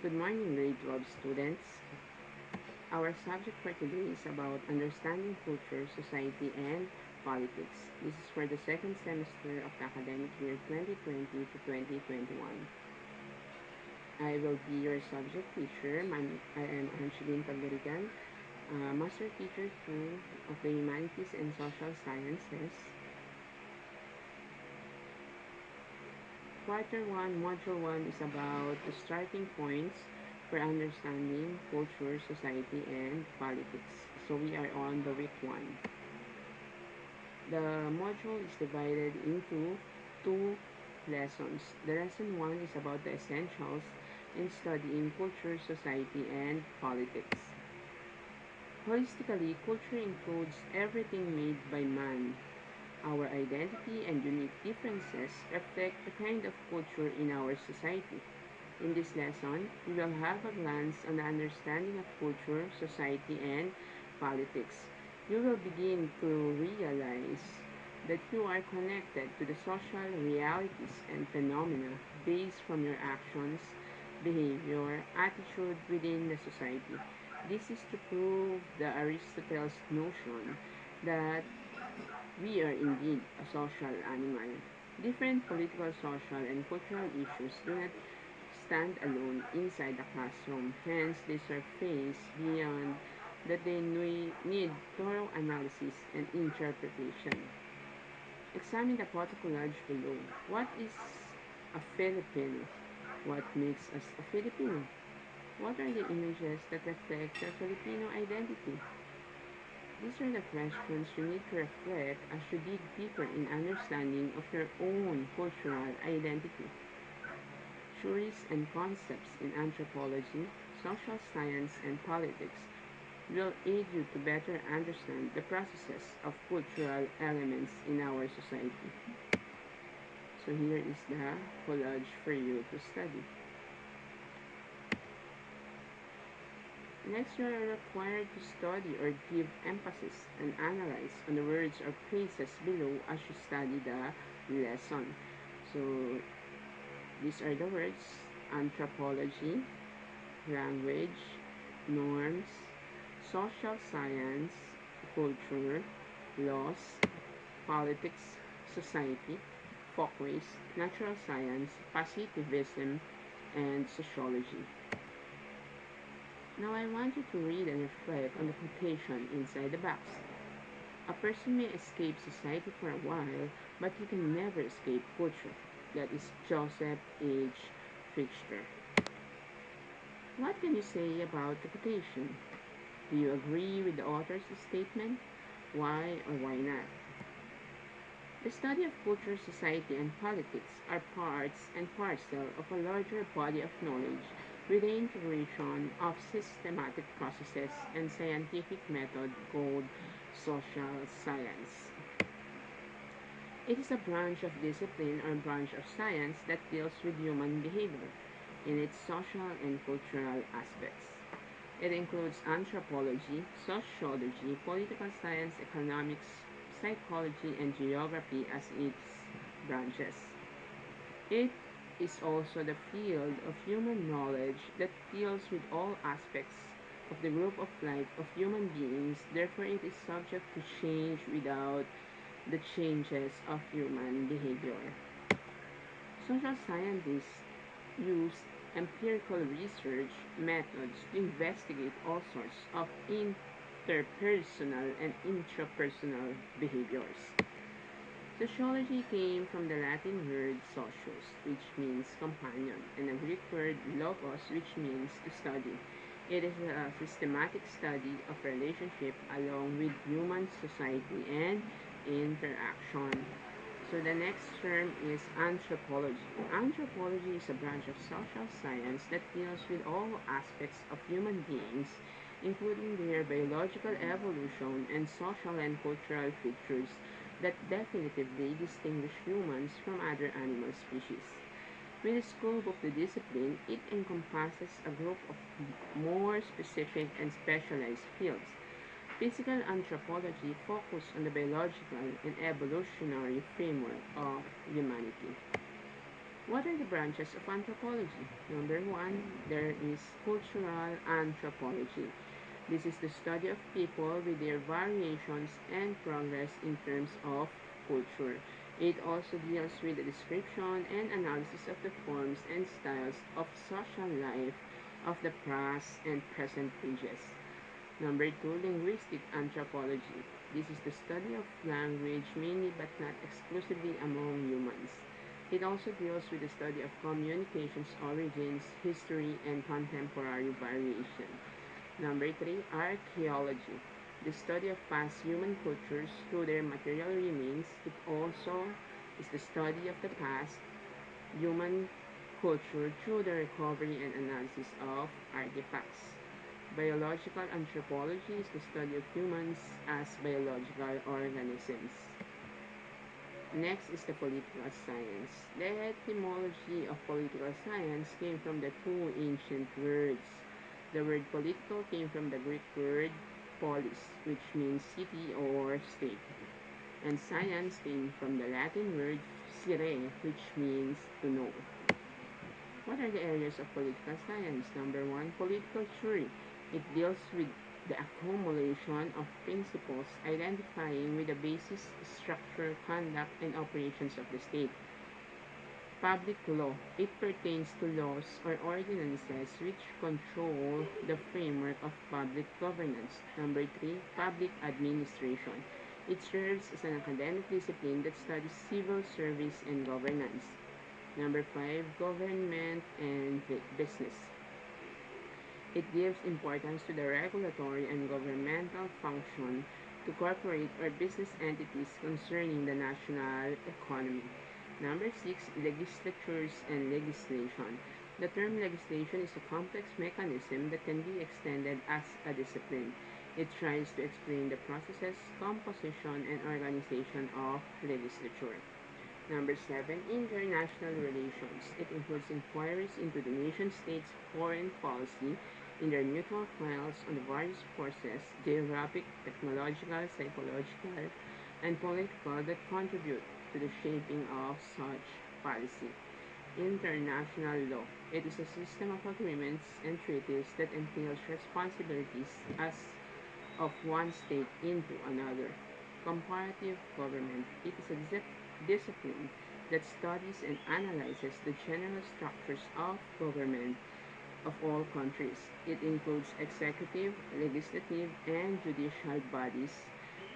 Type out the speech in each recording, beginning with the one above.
Good morning, grade 12 students. Our subject for today is about understanding culture, society, and politics. This is for the second semester of the academic year 2020 to 2021. I will be your subject teacher. I am Angeline Paglarigan, Master Teacher 2 of the Humanities and Social Sciences. Quarter 1, Module 1 is about the starting points for understanding culture, society, and politics. So we are on the week 1. The module is divided into two lessons. The lesson 1 is about the essentials in studying culture, society, and politics. Holistically, culture includes everything made by man. Our identity and unique differences reflect the kind of culture in our society. In this lesson, we will have a glance on the understanding of culture, society, and politics. You will begin to realize that you are connected to the social realities and phenomena based from your actions, behavior, attitude within the society. This is to prove the Aristotle's notion that we are indeed a social animal. Different political, social, and cultural issues do not stand alone inside the classroom, hence they surface beyond that they need thorough analysis and interpretation. Examine the protocollage below. What is a Filipino? What makes us a Filipino? What are the images that reflect your Filipino identity? These are the questions you need to reflect as you dig deeper in understanding of your own cultural identity. Theories and concepts in anthropology, social science, and politics will aid you to better understand the processes of cultural elements in our society. So here is the collage for you to study. Next, you are required to study or give emphasis and analyze on the words or phrases below as you study the lesson. So these are the words: anthropology, language, norms, social science, culture, laws, politics, society, folkways, natural science, positivism, and sociology. Now I want you to read and reflect on the quotation inside the box. A person may escape society for a while, but he can never escape culture. That is Joseph H. Fichter. What can you say about the quotation? Do you agree with the author's statement? Why or why not? The study of culture, society, and politics are parts and parcel of a larger body of knowledge with the integration of systematic processes and scientific method called social science. It is a branch of discipline or branch of science that deals with human behavior in its social and cultural aspects. It includes anthropology, sociology, political science, economics, psychology, and geography as its branches. It is also the field of human knowledge that deals with all aspects of the group of life of human beings, therefore it is subject to change without the changes of human behavior. Social scientists use empirical research methods to investigate all sorts of interpersonal and intrapersonal behaviors. Sociology came from the Latin word socius, which means companion, and the Greek word logos, which means to study. It is a systematic study of relationship along with human society and interaction. So the next term is anthropology. Anthropology is a branch of social science that deals with all aspects of human beings, including their biological evolution and social and cultural features that definitively distinguish humans from other animal species. With the scope of the discipline, it encompasses a group of more specific and specialized fields. Physical anthropology focuses on the biological and evolutionary framework of humanity. What are the branches of anthropology? Number one, there is cultural anthropology. This is the study of people with their variations and progress in terms of culture. It also deals with the description and analysis of the forms and styles of social life of the past and present ages. Number two, linguistic anthropology. This is the study of language mainly but not exclusively among humans. It also deals with the study of communications origins, history, and contemporary variation. Number three, archaeology. The study of past human cultures through their material remains. It also is the study of the past human culture through the recovery and analysis of artifacts. Biological anthropology is the study of humans as biological organisms. Next is the political science. The etymology of political science came from the two ancient words. The word political came from the Greek word polis, which means city or state. And science came from the Latin word scire, which means to know. What are the areas of political science? Number one, political theory. It deals with the accumulation of principles identifying with the basis, structure, conduct, and operations of the state. Public law. It pertains to laws or ordinances which control the framework of public governance. Number three, public administration. It serves as an academic discipline that studies civil service and governance. Number five, government and business. It gives importance to the regulatory and governmental function to corporate or business entities concerning the national economy. Number six, legislatures and legislation. The term legislation is a complex mechanism that can be extended as a discipline. It tries to explain the processes, composition, and organization of legislature. Number seven, international relations. It includes inquiries into the nation states' foreign policy in their mutual trials on the various forces, geographic, technological, psychological, and political that contribute to the shaping of such policy. International law. It is a system of agreements and treaties that entails responsibilities as of one state into another. Comparative government. It is a discipline that studies and analyzes the general structures of government of all countries. It includes executive, legislative, and judicial bodies,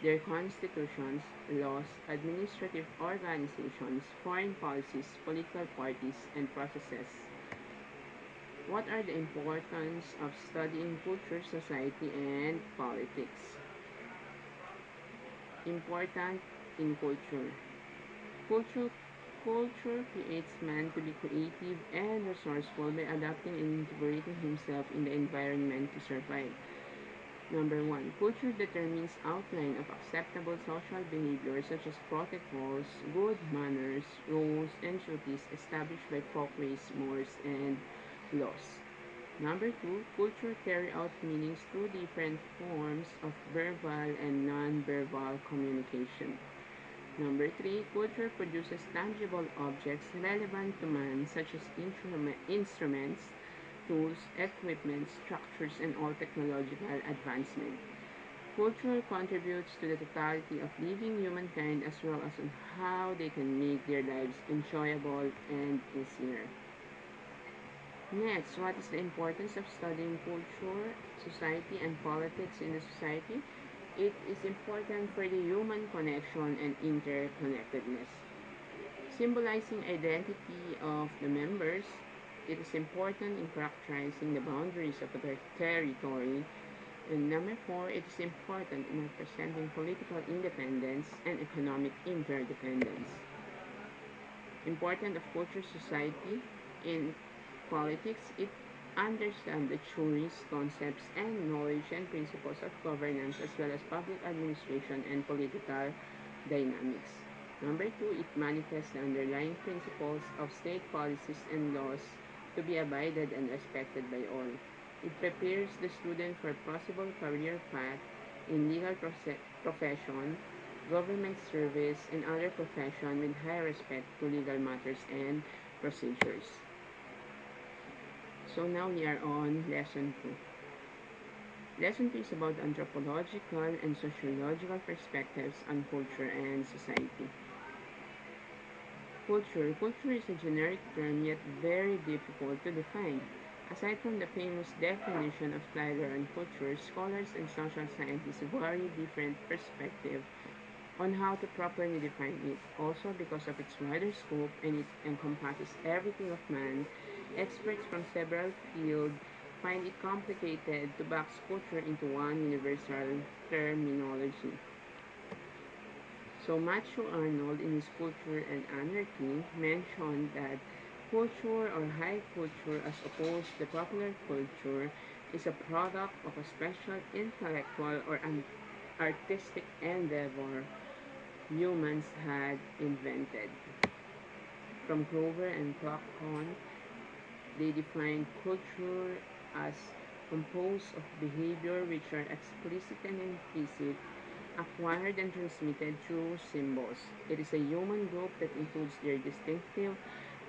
their constitutions, laws, administrative organizations, foreign policies, political parties, and processes. What are the importance of studying culture, society, and politics? Important in culture. Culture Culture creates man to be creative and resourceful by adapting and integrating himself in the environment to survive. Number one, culture determines outline of acceptable social behavior such as protocols, good manners, rules, and duties established by folkways, mores, and laws. Number two, culture carry out meanings through different forms of verbal and non-verbal communication. Number three, culture produces tangible objects relevant to man, such as instruments, tools, equipment, structures, and all technological advancement. Culture contributes to the totality of living humankind as well as on how they can make their lives enjoyable and easier. Next, what is the importance of studying culture, society, and politics in the society? It is important for the human connection and interconnectedness. Symbolizing identity of the members, it is important in characterizing the boundaries of a territory. And number four, it is important in representing political independence and economic interdependence. Important of culture society in politics, it understands the theories, concepts, and knowledge and principles of governance as well as public administration and political dynamics. Number two, it manifests the underlying principles of state policies and laws to be abided and respected by all. It prepares the student for a possible career path in legal profession, government service, and other profession with high respect to legal matters and procedures. So now we are on lesson 2. Lesson 2 is about anthropological and sociological perspectives on culture and society. Culture. Culture is a generic term yet very difficult to define. Aside from the famous definition of Tyler on culture, scholars and social scientists vary different perspectives on how to properly define it. Also, because of its wider scope and it encompasses everything of man, experts from several fields find it complicated to box culture into one universal terminology. So Matthew Arnold, in his Culture and Anarchy, mentioned that culture or high culture, as opposed to popular culture, is a product of a special intellectual or an artistic endeavor humans had invented. From Grover and Clockton, they define culture as composed of behavior which are explicit and implicit, acquired and transmitted through symbols. It is a human group that includes their distinctive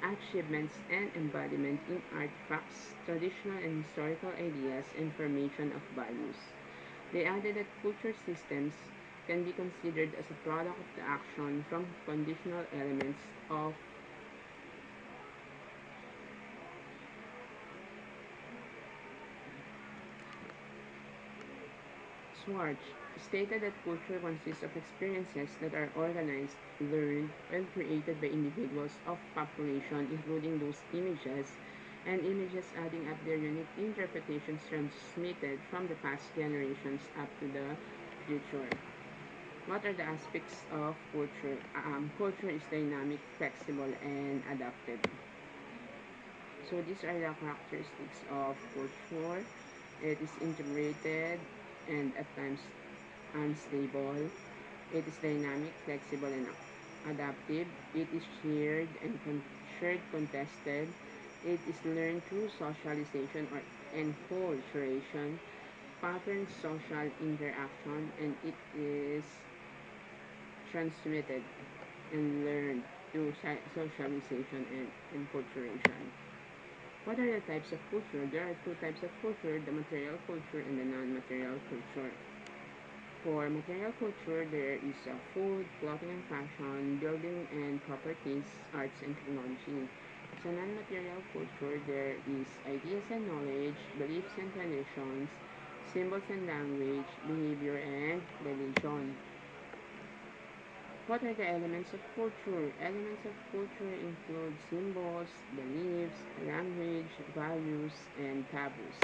achievements and embodiment in artifacts, traditional and historical ideas, and formation of values. They added that culture systems can be considered as a product of the action from conditional elements of Schwartz stated that culture consists of experiences that are organized, learned, and created by individuals of population, including those images, and images adding up their unique interpretations transmitted from the past generations up to the future. What are the aspects of culture? Culture is dynamic, flexible, and adaptive. So these are the characteristics of culture. It is integrated and at times unstable. It is dynamic, flexible, and adaptive. It is shared, contested. It is learned through socialization or enculturation, pattern social interaction, and it is transmitted and learned through socialization and enculturation. What are the types of culture? There are two types of culture, the material culture and the non-material culture. For material culture, there is food, clothing and fashion, building and properties, arts and technology. Sa non-material culture, there is ideas and knowledge, beliefs and traditions, symbols and language, behavior and religion. What are the elements of culture? Elements of culture include symbols, beliefs, language, values, and taboos.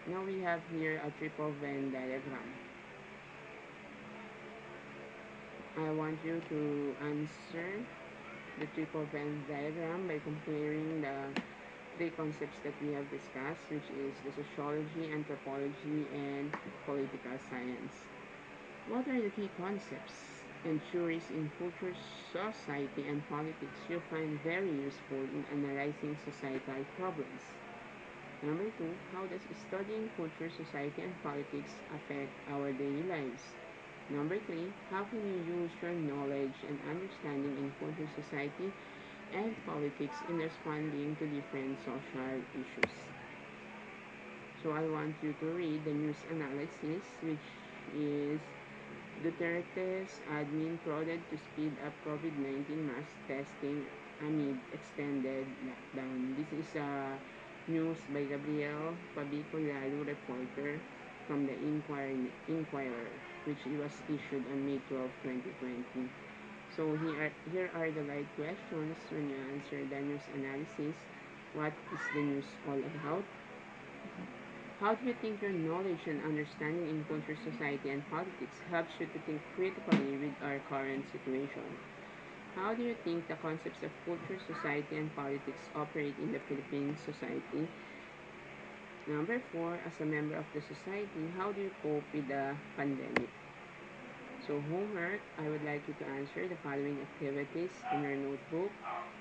Now we have here a triple Venn diagram. I want you to answer the triple Venn diagram by comparing the three concepts that we have discussed, which is the sociology, anthropology, and political science. What are the key concepts and theories in culture, society, and politics you find very useful in analyzing societal problems? Number 2, how does studying culture, society, and politics affect our daily lives? Number 3, how can you use your knowledge and understanding in culture, society, and politics in responding to different social issues? So I want you to read the news analysis, which is Duterte's admin prodded to speed up COVID-19 mass testing amid extended lockdown. This is news by Gabriel Pabicolalo, reporter from the Inquirer, which was issued on May 12, 2020. So here are the live questions when you answer the news analysis. What is the news all about? How do you think your knowledge and understanding in culture, society, and politics helps you to think critically with our current situation? How do you think the concepts of culture, society, and politics operate in the Philippine society? Number 4, as a member of the society, how do you cope with the pandemic? So homework, I would like you to answer the following activities in your notebook.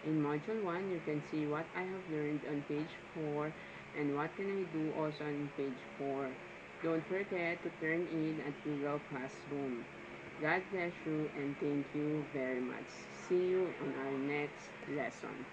In Module 1, you can see what I have learned on page 4 and what can I do also on page 4. Don't forget to turn in at Google Classroom. God bless you and thank you very much. See you on our next lesson.